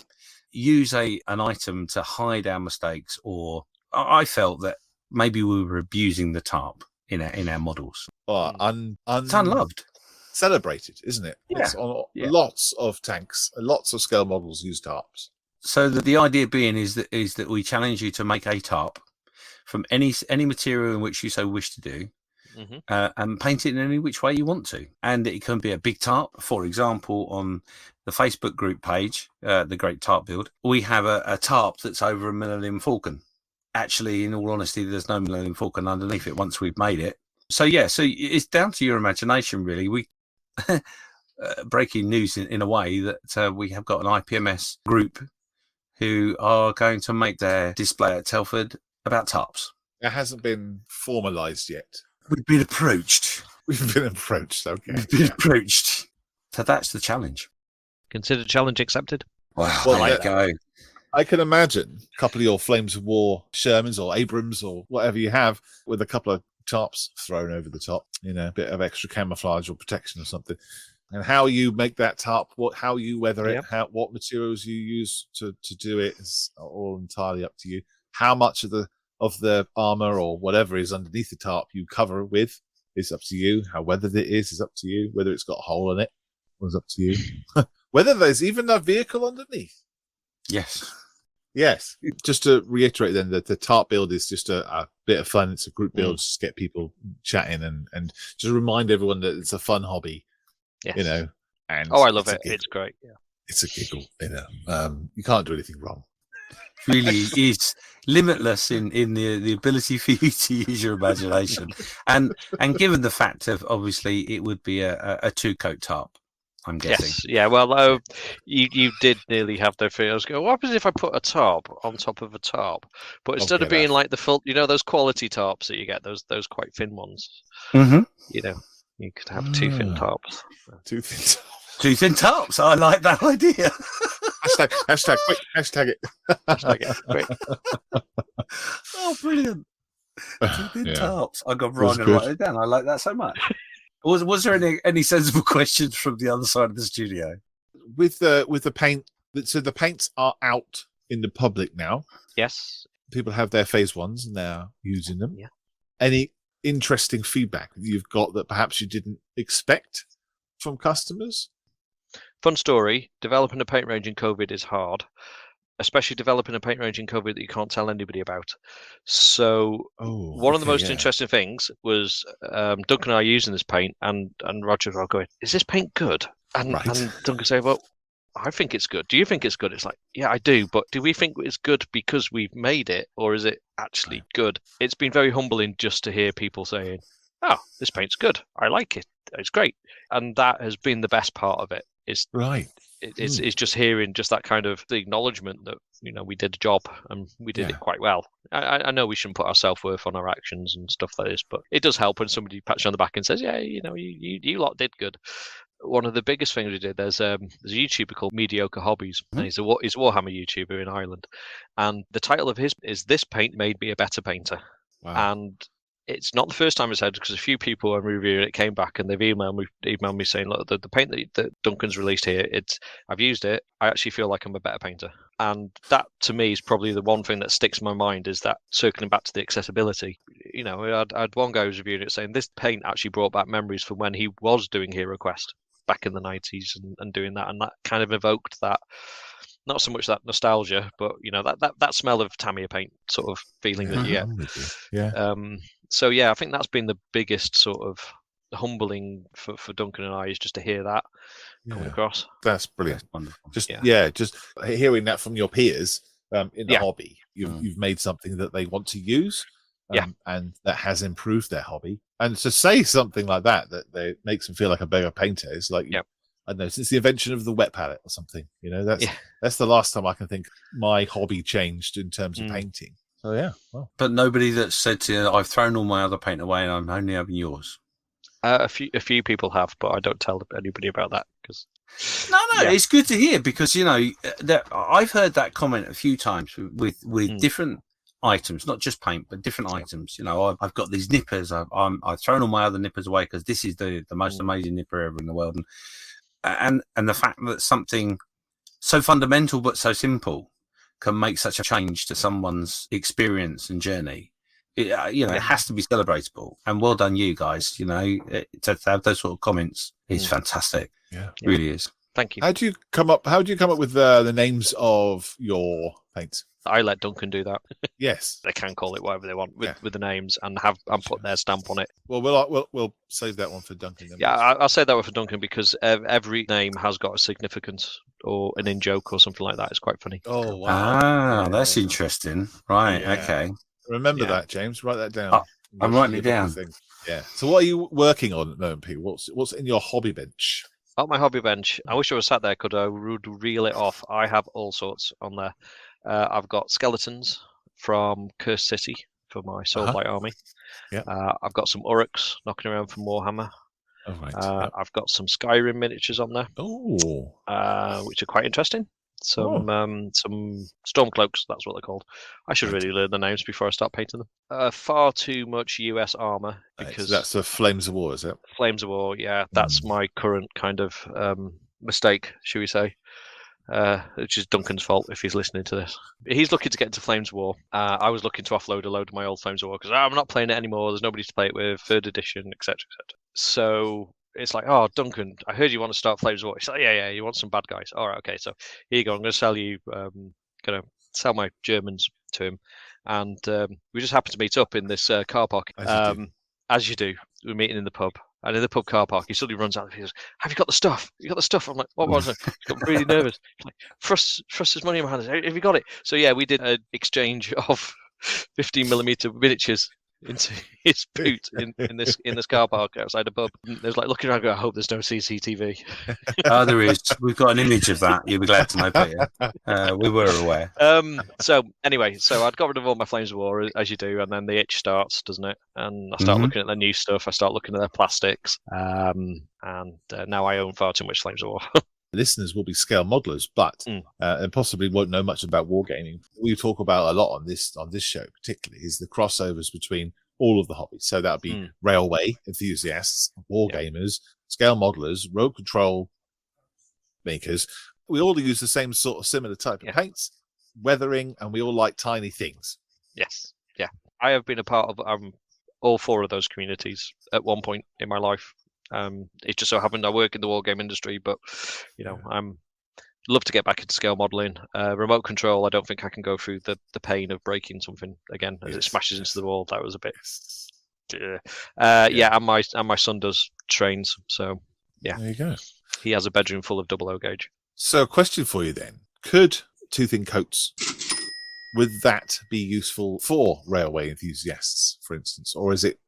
use an item to hide our mistakes, or I felt that maybe we were abusing the tarp in our models. Oh, It's unloved. Celebrated, isn't it? Yeah. It's on lots of tanks, lots of scale models use tarps. So the idea being is that we challenge you to make a tarp from any material in which you so wish to do, and paint it in any which way you want to. And it can be a big tarp. For example, on the Facebook group page, the Great Tarp Build, we have a tarp that's over a Millennium Falcon. Actually, in all honesty, there's no Millennium Falcon underneath it once we've made it. So it's down to your imagination, really. We breaking news in a way that we have got an IPMS group who are going to make their display at Telford about tarps. It hasn't been formalised yet. We've been approached. Okay. We've been approached. So that's the challenge. Consider challenge accepted. Wow, Well, there you go. I can imagine a couple of your Flames of War Shermans or Abrams or whatever you have with a couple of tarps thrown over the top, a bit of extra camouflage or protection or something. And how you make that tarp, how you weather it, what materials you use to do it is all entirely up to you. How much of the armor or whatever is underneath the tarp you cover with is up to you. How weathered it is up to you. Whether it's got a hole in it is up to you. Whether there's even a vehicle underneath. Yes. Just to reiterate then, that the tarp build is just a bit of fun. It's a group build just to get people chatting and just remind everyone that it's a fun hobby. Yes. And I love it. It's great. Yeah. It's a giggle, you can't do anything wrong. Really is limitless in the ability for you to use your imagination. And given the fact of, obviously, it would be a two-coat tarp, I'm guessing. Yes, yeah. Well, you did nearly have their fears. Go, what happens if I put a tarp on top of a tarp? But instead of being like the full, those quality tarps that you get, those quite thin ones. Mm-hmm. You could have two thin tarps. Two thin tarps. Two thin tarps. I like that idea. Hashtag quick. Hashtag it. Hashtag it. Quick. Oh, brilliant. Two thin tarps. I got Brian to good. write it down. I like that so much. Was there any sensible questions from the other side of the studio? With the paint, so the paints are out in the public now. Yes. People have their phase ones and they're using them. Yeah. Any interesting feedback that you've got that perhaps you didn't expect from customers? Fun story. Developing a paint range in COVID is hard, especially developing a paint range in COVID that you can't tell anybody about. So one of the most interesting things was Duncan and I using this paint, and Roger was going, "Is this paint good?" And Duncan said, "Well, I think it's good. Do you think it's good?" It's like, "Yeah, I do, but do we think it's good because we've made it, or is it actually good?" It's been very humbling just to hear people saying, "Oh, this paint's good. I like it. It's great." And that has been the best part of it. It's just hearing just that kind of the acknowledgement that we did a job and we did it quite well. I know we shouldn't put our self-worth on our actions and stuff like this, but it does help when somebody pats you on the back and says, "Yeah, you lot did good." One of the biggest things we did, there's a YouTuber called Mediocre Hobbies, and he's a Warhammer YouTuber in Ireland, and the title of his is "This Paint Made Me a Better Painter." Wow. And it's not the first time it's had, because a few people when reviewing it came back and they've emailed me saying, "Look, the paint that Duncan's released here, I've used it. I actually feel like I'm a better painter." And that, to me, is probably the one thing that sticks in my mind, is that circling back to the accessibility. I had one guy who was reviewing it saying this paint actually brought back memories from when he was doing Hero Quest back in the 90s and doing that, and that kind of evoked that. Not so much that nostalgia, but that smell of Tamiya paint sort of feeling that you get. So yeah, I think that's been the biggest sort of humbling for Duncan and I, is just to hear that coming across. That's brilliant. That's wonderful. Just hearing that from your peers in the Yeah. hobby, you've made something that they want to use, and that has improved their hobby. And to say something like that they makes them feel like a better painter is like, I don't know, since the invention of the wet palette or something. You know, that's the last time I can think my hobby changed in terms of painting. So yeah, well. But nobody that said to you, I've thrown all my other paint away and I'm only having yours. A few people have, but I don't tell anybody about that because. No, it's good to hear because I've heard that comment a few times with different items, not just paint, but different items. You know, I've got these nippers. I've thrown all my other nippers away because this is the most amazing nipper ever in the world, and the fact that something so fundamental but so simple can make such a change to someone's experience and journey. It has to be celebratable, and well done, you guys. You know, to have those sort of comments is fantastic. Yeah, it really is. Thank you. How do you come up with the names of your paints? I let Duncan do that. Yes, they can call it whatever they want with the names and put their stamp on it. Well, we'll save that one for Duncan. Then. Yeah, I'll say that one for Duncan because every name has got a significance or an in joke or something like that. It's quite funny. Oh wow! That's interesting. Right? Yeah. Okay. Remember that, James. Write that down. I'm writing it down. Yeah. So, what are you working on at the moment, Pete? What's in your hobby bench? On my hobby bench, I wish I was sat there. Could I reel it off? I have all sorts on there. I've got skeletons from Cursed City for my Soulblight army. Yeah. I've got some Uruks knocking around from Warhammer. Oh, right. I've got some Skyrim miniatures on there. Oh. Which are quite interesting. Some Stormcloaks, that's what they're called. I should really learn the names before I start painting them. Far too much US armor because that's the Flames of War, is it? Flames of War, yeah. That's my current kind of mistake, should we say. Which is Duncan's fault if he's listening to this. He's looking to get into Flames of War. I was looking to offload a load of my old Flames of War because I'm not playing it anymore. There's nobody to play it with, 3rd edition, etc., etc. So it's like, oh, Duncan, I heard you want to start Flames of War. He's like, yeah, you want some bad guys. All right, okay, so here you go. I'm going to sell you, going to sell my Germans to him. And we just happened to meet up in this car park. As you do. We're meeting in the pub. And in the pub car park, he suddenly runs out and he goes, have you got the stuff? You got the stuff? I'm like, what was it? He got really nervous. He's like, thrust his money in my hand. Have you got it? So yeah, we did an exchange of 15mm miniatures into his boot in this car park outside the pub. There's like looking around going, I hope there's no CCTV. There is. We've got an image of that. You'll be glad to know, Peter. We were aware. So anyway, I'd got rid of all my Flames of War, as you do, and then the itch starts, doesn't it? And I start looking at the new stuff. I start looking at their plastics. And now I own far too much Flames of War. Listeners will be scale modelers, but and possibly won't know much about wargaming. We talk about a lot on this show, particularly, is the crossovers between all of the hobbies. So that would be railway enthusiasts, wargamers, scale modelers, road control makers. We all use the same sort of similar type of paints, weathering, and we all like tiny things. Yes, yeah. I have been a part of all 4 of those communities at one point in my life. It just so happened I work in the wargame industry, but I'm love to get back into scale modeling. Remote control, I don't think I can go through the pain of breaking something again as it smashes into the wall. That was a bit. And my son does trains, so yeah. There you go. He has a bedroom full of 00 gauge. So, a question for you then: could toothing coats, would that be useful for railway enthusiasts, for instance, or is it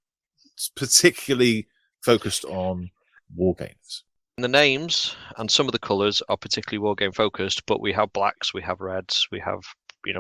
particularly focused on wargamers? The names and some of the colours are particularly wargame focused, but we have blacks, we have reds, we have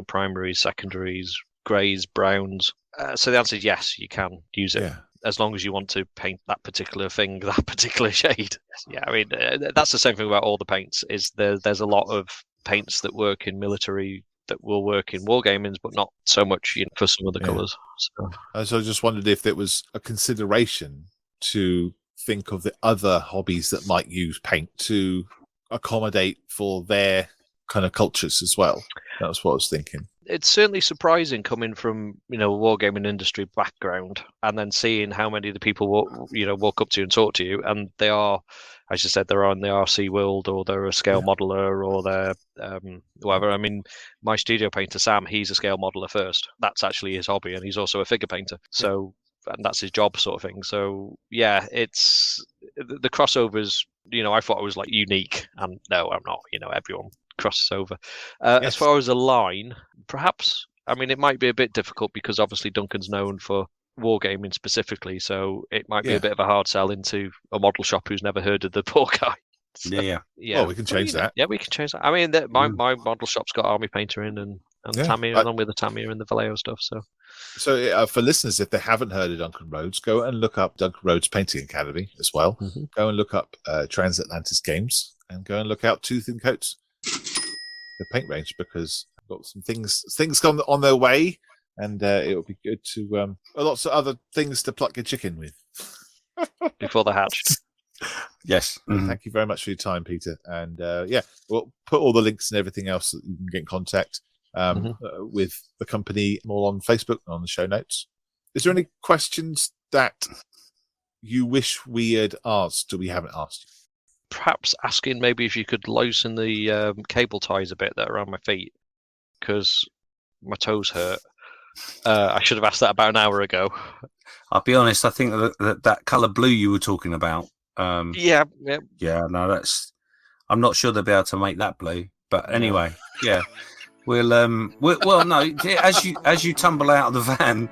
primaries, secondaries, greys, browns. So the answer is yes, you can use it as long as you want to paint that particular thing, that particular shade. Yeah, I mean that's the same thing about all the paints. Is there's a lot of paints that work in military that will work in wargamings, but not so much for some of the colours. So I just wondered if there was a consideration to think of the other hobbies that might use paint to accommodate for their kind of cultures as well. That's what I was thinking. It's certainly surprising coming from wargaming industry background and then seeing how many of the people walk up to you and talk to you, and they are, as you said, they're on the RC world or they're a scale modeler or they're whatever. I mean, my studio painter Sam, he's a scale modeler first. That's actually his hobby, and he's also a figure painter. So and that's his job, sort of thing. So yeah, it's the crossovers. I thought it was like unique, and no, I'm not. Everyone crosses over. As far as a line, perhaps. I mean, it might be a bit difficult because obviously Duncan's known for wargaming specifically, so it might be a bit of a hard sell into a model shop who's never heard of the poor guy. So, Yeah. Well, we can change that. Yeah, we can change that. I mean, my model shop's got Army Painter in and Tamiya, along with the Tamiya and the Vallejo stuff. So for listeners, if they haven't heard of Duncan Rhodes, go and look up Duncan Rhodes Painting Academy as well. Mm-hmm. Go and look up Trans Atlantis Games, and go and look out Tooth and Coats, the paint range, because I've got some things on their way, and it'll be good to lots of other things to pluck your chicken with before they're hatched. Yes. Mm-hmm. Thank you very much for your time, Peter. And we'll put all the links and everything else that you can get in contact with the company all on Facebook and on the show notes. Is there any questions that you wish we had asked that we haven't asked you? Perhaps asking maybe if you could loosen the cable ties a bit that are around my feet, because my toes hurt. I should have asked that about an hour ago. I'll be honest, I think that colour blue you were talking about. Yeah. No, I'm not sure they'll be able to make that blue, but anyway, yeah, we'll no, as you tumble out of the van,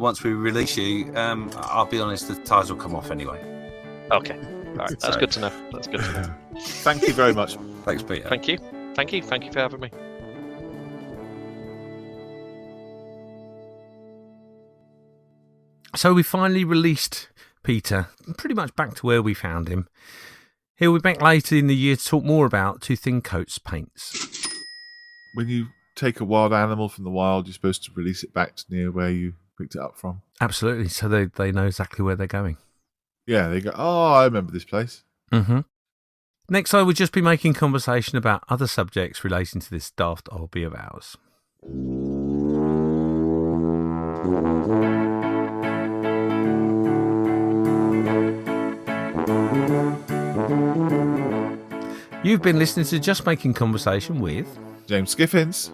once we release you, I'll be honest, the ties will come off anyway. Okay, all right, that's good to know. That's good to know. Thank you very much. Thanks, Peter. Thank you for having me. So we finally released Peter, pretty much back to where we found him. He'll be back later in the year to talk more about Tooth and Coats paints. When you take a wild animal from the wild, you're supposed to release it back to near where you picked it up from. Absolutely, so they know exactly where they're going. Yeah, they go, oh, I remember this place. Mm-hmm. Next, I will just be making conversation about other subjects relating to this daft hobby of ours. You've been listening to Just Making Conversation with James Skiffins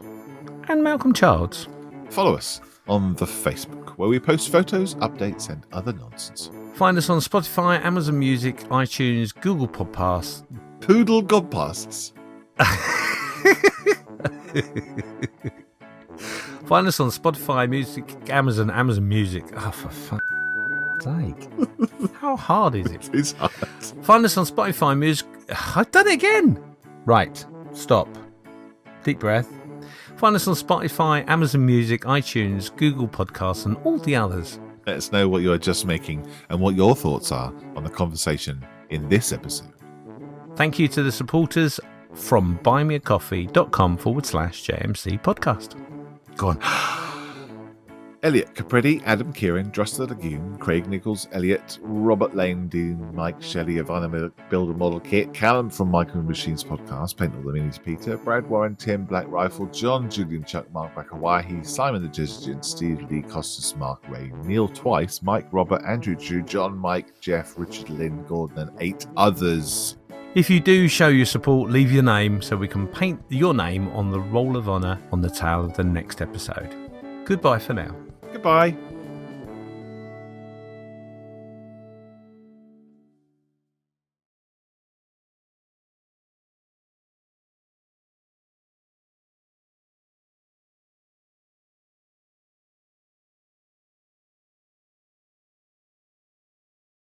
and Malcolm Childs. Follow us on the Facebook, where we post photos, updates, and other nonsense. Find us on Spotify, Amazon Music, iTunes, Google Podcasts. Poodle Godpasts. Find us on Spotify, Music, Amazon Music. Oh, for fuck's sake. How hard is it? It's hard. Find us on Spotify, Music. I've done it again. Right. Stop. Deep breath. Find us on Spotify, Amazon Music, iTunes, Google Podcasts, and all the others. Let us know what you are just making and what your thoughts are on the conversation in this episode. Thank you to the supporters from buymeacoffee.com/JMC podcast. Go on. Elliot Capretti, Adam Kieran, Druster Lagoon, Craig Nichols, Elliot, Robert Lane, Dean, Mike Shelley, Ivana Builder Model Kit, Callum from Michael and Machines Podcast, Paint All the Minis Peter, Brad Warren, Tim, Black Rifle, John, Julian, Chuck, Mark Bakawahi, Simon the Jesuit, Steve Lee, Costas, Mark Ray, Neil Twice, Mike, Robert, Andrew Drew, John, Mike, Jeff, Richard Lynn, Gordon, and 8 others. If you do show your support, leave your name so we can paint your name on the Roll of Honour on the tail of the next episode. Goodbye for now. Goodbye.